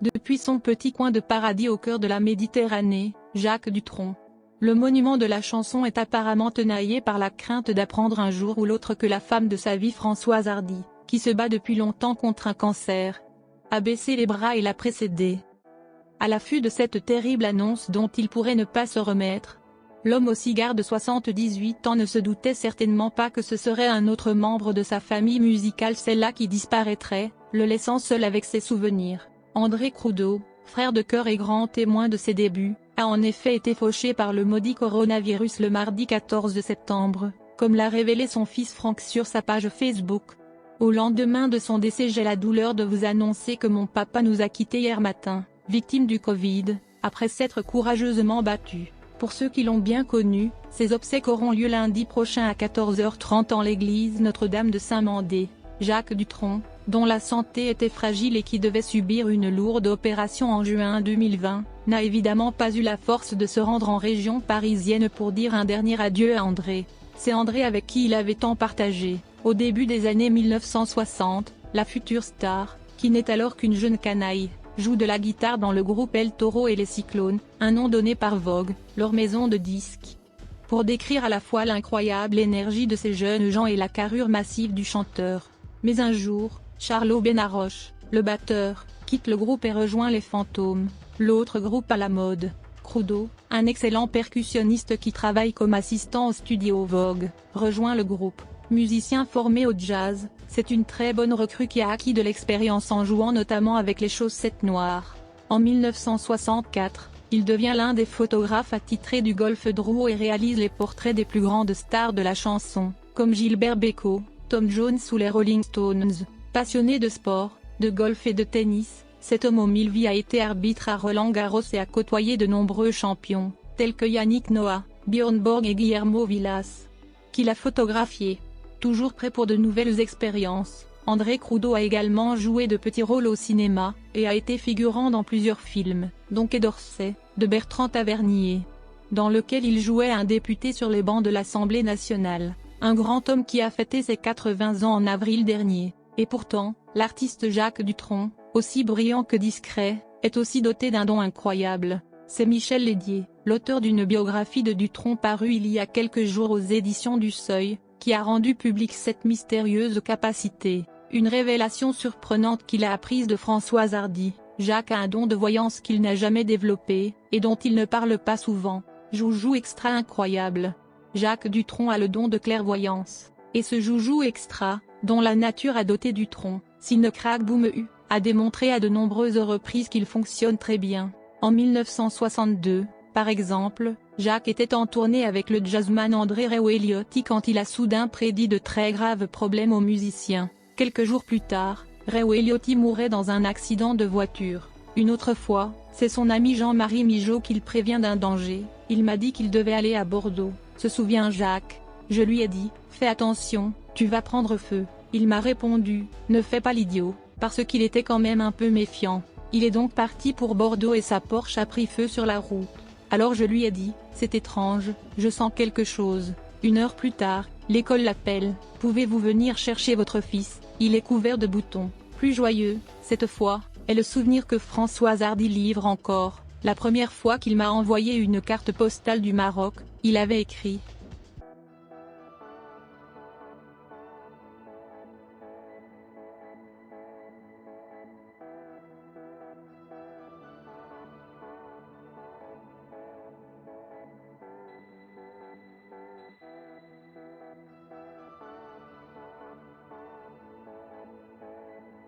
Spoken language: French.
Depuis son petit coin de paradis au cœur de la Méditerranée, Jacques Dutronc. Le monument de la chanson est apparemment tenaillé par la crainte d'apprendre un jour ou l'autre que la femme de sa vie, Françoise Hardy, qui se bat depuis longtemps contre un cancer, a baissé les bras et l'a précédé. À l'affût de cette terrible annonce dont il pourrait ne pas se remettre, l'homme au cigare de 78 ans ne se doutait certainement pas que ce serait un autre membre de sa famille musicale, celle-là, qui disparaîtrait, le laissant seul avec ses souvenirs. André Crudo, frère de cœur et grand témoin de ses débuts, a en effet été fauché par le maudit coronavirus le mardi 14 septembre, comme l'a révélé son fils Franck sur sa page Facebook. Au lendemain de son décès, j'ai la douleur de vous annoncer que mon papa nous a quittés hier matin, victime du Covid, après s'être courageusement battu. Pour ceux qui l'ont bien connu, ses obsèques auront lieu lundi prochain à 14h30 en l'église Notre-Dame de Saint-Mandé. Jacques Dutronc, dont la santé était fragile et qui devait subir une lourde opération en juin 2020, n'a évidemment pas eu la force de se rendre en région parisienne pour dire un dernier adieu à André. C'est André avec qui il avait tant partagé, au début des années 1960, la future star, qui n'est alors qu'une jeune canaille, joue de la guitare dans le groupe El Toro et les Cyclones, un nom donné par Vogue, leur maison de disques. Pour décrire à la fois l'incroyable énergie de ces jeunes gens et la carrure massive du chanteur. Mais un jour, Charlot Benaroche, le batteur, quitte le groupe et rejoint les Fantômes, l'autre groupe à la mode. Crudo, un excellent percussionniste qui travaille comme assistant au studio Vogue, rejoint le groupe. Musicien formé au jazz, c'est une très bonne recrue qui a acquis de l'expérience en jouant notamment avec les Chaussettes Noires. En 1964, il devient l'un des photographes attitrés du Golf Drouot et réalise les portraits des plus grandes stars de la chanson, comme Gilbert Bécaud, Tom Jones ou les Rolling Stones. Passionné de sport, de golf et de tennis, cet homme aux mille vies a été arbitre à Roland-Garros et a côtoyé de nombreux champions, tels que Yannick Noah, Björn Borg et Guillermo Vilas, qu'il a photographié. Toujours prêt pour de nouvelles expériences, André Crudo a également joué de petits rôles au cinéma, et a été figurant dans plusieurs films, dont Quai d'Orsay, de Bertrand Tavernier, dans lequel il jouait un député sur les bancs de l'Assemblée nationale, un grand homme qui a fêté ses 80 ans en avril dernier. Et pourtant, l'artiste Jacques Dutronc, aussi brillant que discret, est aussi doté d'un don incroyable. C'est Michel Lédier, l'auteur d'une biographie de Dutronc parue il y a quelques jours aux éditions du Seuil, qui a rendu publique cette mystérieuse capacité, une révélation surprenante qu'il a apprise de Françoise Hardy. Jacques a un don de voyance qu'il n'a jamais développé, et dont il ne parle pas souvent. Joujou extra incroyable. Jacques Dutronc a le don de clairvoyance. Et ce joujou extra, dont la nature a doté Dutronc, s'il ne craque boum a démontré à de nombreuses reprises qu'il fonctionne très bien. En 1962, par exemple, Jacques était en tournée avec le jazzman André Ray Elliott quand il a soudain prédit de très graves problèmes aux musiciens. Quelques jours plus tard, Ray Elliott mourait dans un accident de voiture. Une autre fois, c'est son ami Jean-Marie Migeot qu'il prévient d'un danger. Il m'a dit qu'il devait aller à Bordeaux, se souvient Jacques. Je lui ai dit, fais attention, tu vas prendre feu. Il m'a répondu, ne fais pas l'idiot, parce qu'il était quand même un peu méfiant. Il est donc parti pour Bordeaux et sa Porsche a pris feu sur la route. Alors je lui ai dit, c'est étrange, je sens quelque chose. 1 heure plus tard, l'école l'appelle, pouvez-vous venir chercher votre fils, il est couvert de boutons. Plus joyeux, cette fois, est le souvenir que Françoise Hardy livre encore. La première fois qu'il m'a envoyé une carte postale du Maroc, il avait écrit